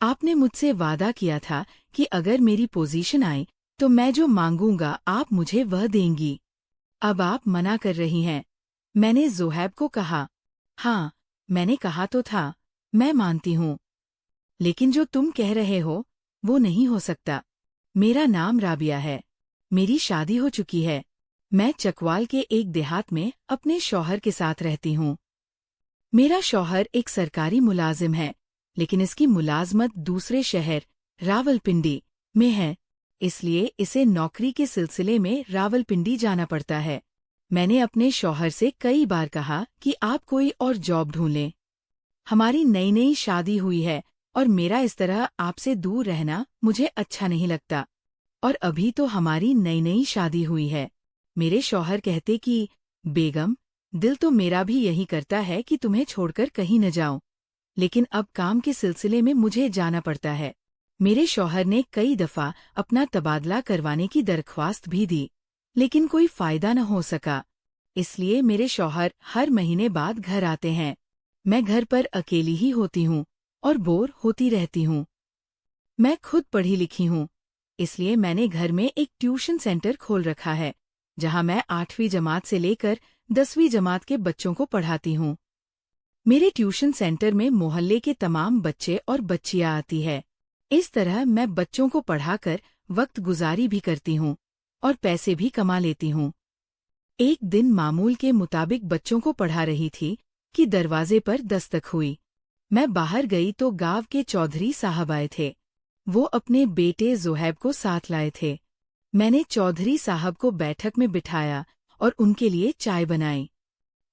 आपने मुझसे वादा किया था कि अगर मेरी पोजीशन आए तो मैं जो मांगूंगा आप मुझे वह देंगी। अब आप मना कर रही हैं। मैंने ज़ोहैब को कहा। हाँ, मैंने कहा तो था, मैं मानती हूँ। लेकिन जो तुम कह रहे हो, वो नहीं हो सकता। मेरा नाम राबिया है। मेरी शादी हो चुकी है। मैं चकवाल के एक देहात में अपने शौहर के साथ रहती हूँ। मेरा शौहर एक सरकारी मुलाजिम है, लेकिन इसकी मुलाजमत दूसरे शहर रावलपिंडी में है, इसलिए इसे नौकरी के सिलसिले में रावलपिंडी जाना पड़ता है। मैंने अपने शौहर से कई बार कहा कि आप कोई और जॉब ढूंढ लें। हमारी नई नई शादी हुई है और मेरा इस तरह आपसे दूर रहना मुझे अच्छा नहीं लगता। और अभी तो हमारी नई नई शादी हुई है। मेरे शौहर कहते कि बेगम, दिल तो मेरा भी यही करता है कि तुम्हें छोड़कर कहीं न जाऊं, लेकिन अब काम के सिलसिले में मुझे जाना पड़ता है। मेरे शौहर ने कई दफा अपना तबादला करवाने की दरख्वास्त भी दी, लेकिन कोई फायदा न हो सका। इसलिए मेरे शौहर हर महीने बाद घर आते हैं। मैं घर पर अकेली ही होती हूँ और बोर होती रहती हूँ। मैं खुद पढ़ी लिखी हूँ, इसलिए मैंने घर में एक ट्यूशन सेंटर खोल रखा है, जहाँ मैं 8वीं जमात से लेकर 10वीं जमात के बच्चों को पढ़ाती हूँ। मेरे ट्यूशन सेंटर में मोहल्ले के तमाम बच्चे और बच्चियाँ आती है। इस तरह मैं बच्चों को पढ़ाकर वक्त गुजारी भी करती हूँ और पैसे भी कमा लेती हूँ। एक दिन मामूल के मुताबिक बच्चों को पढ़ा रही थी कि दरवाजे पर दस्तक हुई। मैं बाहर गई तो गांव के चौधरी साहब आए थे। वो अपने बेटे ज़ोहैब को साथ लाए थे। मैंने चौधरी साहब को बैठक में बिठाया और उनके लिए चाय बनाई।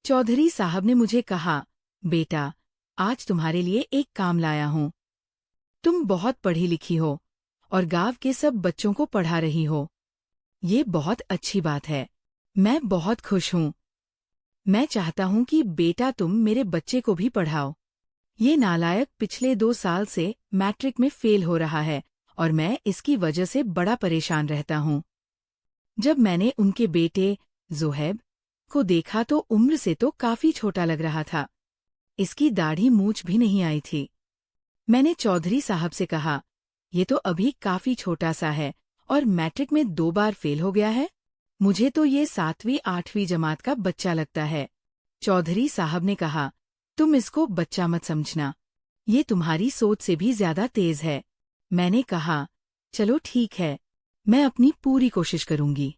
चौधरी साहब ने मुझे कहा, बेटा, आज तुम्हारे लिए एक काम लाया हूँ। तुम बहुत पढ़ी लिखी हो और गांव के सब बच्चों को पढ़ा रही हो। ये बहुत अच्छी बात है। मैं बहुत खुश हूँ। मैं चाहता हूँ कि बेटा तुम मेरे बच्चे को भी पढ़ाओ। ये नालायक पिछले 2 साल से मैट्रिक में फेल हो रहा है और मैं इसकी वजह से बड़ा परेशान रहता हूँ। जब मैंने उनके बेटे ज़ोहैब को देखा तो उम्र से तो काफी छोटा लग रहा था। इसकी दाढ़ी मूछ भी नहीं आई थी। मैंने चौधरी साहब से कहा, ये तो अभी काफी छोटा सा है और मैट्रिक में 2 बार फेल हो गया है। मुझे तो ये 7वीं 8वीं जमात का बच्चा लगता है। चौधरी साहब ने कहा, तुम इसको बच्चा मत समझना, ये तुम्हारी सोच से भी ज्यादा तेज है। मैंने कहा, चलो ठीक है, मैं अपनी पूरी कोशिश करूंगी।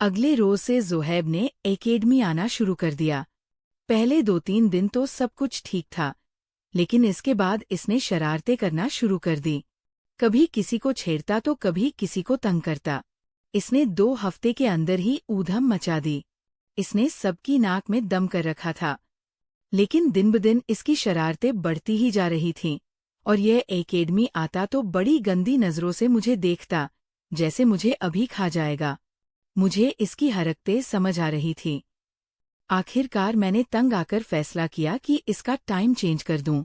अगले रोज से ज़ोहैब ने एकेडमी आना शुरू कर दिया। पहले 2-3 दिन तो सब कुछ ठीक था, लेकिन इसके बाद इसने शरारतें करना शुरू कर दी। कभी किसी को छेड़ता तो कभी किसी को तंग करता। इसने 2 हफ्ते के अंदर ही ऊधम मचा दी। इसने सबकी नाक में दम कर रखा था। लेकिन दिन ब दिन इसकी शरारतें बढ़ती ही जा रही थीं और यह एकेडमी आता तो बड़ी गंदी नज़रों से मुझे देखता, जैसे मुझे अभी खा जाएगा। मुझे इसकी हरकतें समझ आ रही थी। आखिरकार मैंने तंग आकर फैसला किया कि इसका टाइम चेंज कर दूं।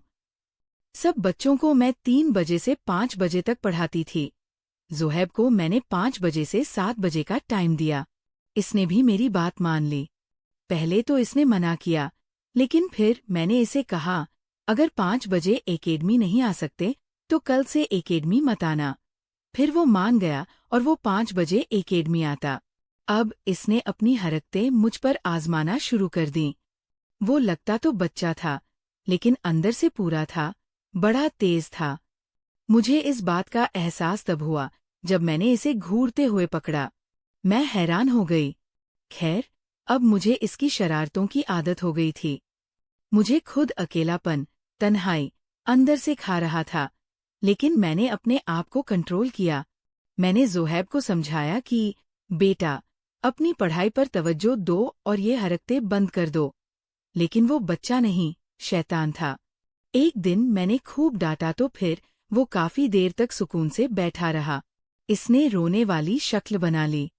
सब बच्चों को मैं 3 बजे से 5 बजे तक पढ़ाती थी। ज़ोहैब को मैंने 5 बजे से 7 बजे का टाइम दिया। इसने भी मेरी बात मान ली। पहले तो इसने मना किया, लेकिन फिर मैंने इसे कहा, अगर 5 बजे एकेडमी नहीं आ सकते तो कल से एकेडमी मत आना। फिर वो मान गया और वो 5 बजे एकेडमी आता। अब इसने अपनी हरकतें मुझ पर आजमाना शुरू कर दी। वो लगता तो बच्चा था, लेकिन अंदर से पूरा था, बड़ा तेज था। मुझे इस बात का एहसास तब हुआ जब मैंने इसे घूरते हुए पकड़ा। मैं हैरान हो गई। खैर, अब मुझे इसकी शरारतों की आदत हो गई थी। मुझे खुद अकेलापन, तन्हाई, अंदर से खा रहा था, लेकिन मैंने अपने आप को कंट्रोल किया। मैंने ज़ोहैब को समझाया कि, बेटा, अपनी पढ़ाई पर तवज्जो दो और ये हरकतें बंद कर दो। लेकिन वो बच्चा नहीं, शैतान था। एक दिन मैंने खूब डांटा तो फिर वो काफी देर तक सुकून से बैठा रहा। इसने रोने वाली शक्ल बना ली।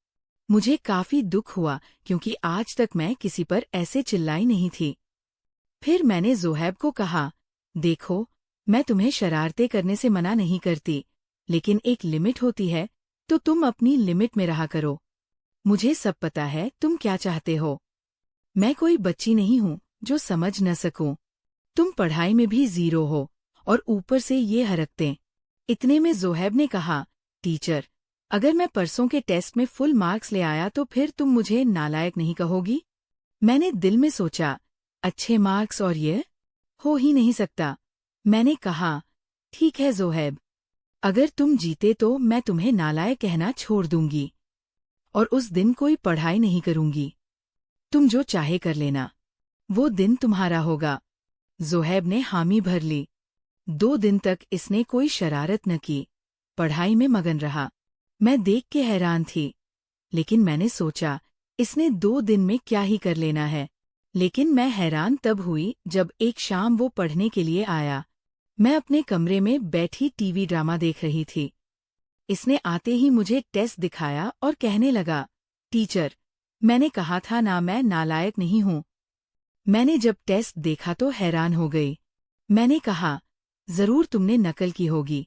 मुझे काफी दुख हुआ क्योंकि आज तक मैं किसी पर ऐसे चिल्लाई नहीं थी। फिर मैंने ज़ोहैब को कहा, देखो, मैं तुम्हें शरारतें करने से मना नहीं करती, लेकिन एक लिमिट होती है, तो तुम अपनी लिमिट में रहा करो। मुझे सब पता है तुम क्या चाहते हो। मैं कोई बच्ची नहीं हूँ जो समझ न सकूं। तुम पढ़ाई में भी 0 हो और ऊपर से ये हरकतें। इतने में जोहैब ने कहा, टीचर, अगर मैं परसों के टेस्ट में फुल मार्क्स ले आया तो फिर तुम मुझे नालायक नहीं कहोगी? मैंने दिल में सोचा, अच्छे मार्क्स और ये हो ही नहीं सकता। मैंने कहा, ठीक है जोहैब, अगर तुम जीते तो मैं तुम्हें नालायक कहना छोड़ दूंगी और उस दिन कोई पढ़ाई नहीं करूंगी। तुम जो चाहे कर लेना, वो दिन तुम्हारा होगा। जोहैब ने हामी भर ली। 2 दिन तक इसने कोई शरारत न की, पढ़ाई में मगन रहा। मैं देख के हैरान थी, लेकिन मैंने सोचा, इसने 2 दिन में क्या ही कर लेना है। लेकिन मैं हैरान तब हुई जब एक शाम वो पढ़ने के लिए आया। मैं अपने कमरे में बैठी टीवी ड्रामा देख रही थी। इसने आते ही मुझे टेस्ट दिखाया और कहने लगा, टीचर, मैंने कहा था ना मैं नालायक नहीं हूँ। मैंने जब टेस्ट देखा तो हैरान हो गई। मैंने कहा, जरूर तुमने नकल की होगी।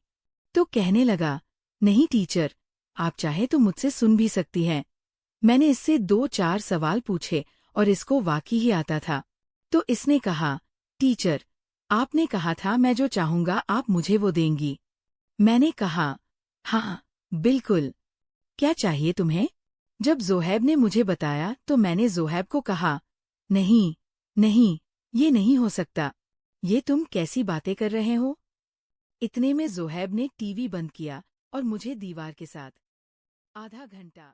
तो कहने लगा, नहीं टीचर, आप चाहे तो मुझसे सुन भी सकती हैं। मैंने इससे 2-4 सवाल पूछे और इसको वाकई ही आता था। तो इसने कहा, टीचर, आपने कहा था मैं जो चाहूंगा आप मुझे वो देंगी। मैंने कहा, हाँ, बिल्कुल। क्या चाहिए तुम्हें? जब जोहैब ने मुझे बताया तो मैंने जोहैब को कहा, नहीं, नहीं, ये नहीं हो सकता। ये तुम कैसी बातें कर रहे हो? इतने में जोहैब ने टीवी बंद किया और मुझे दीवार के साथ आधा घंटा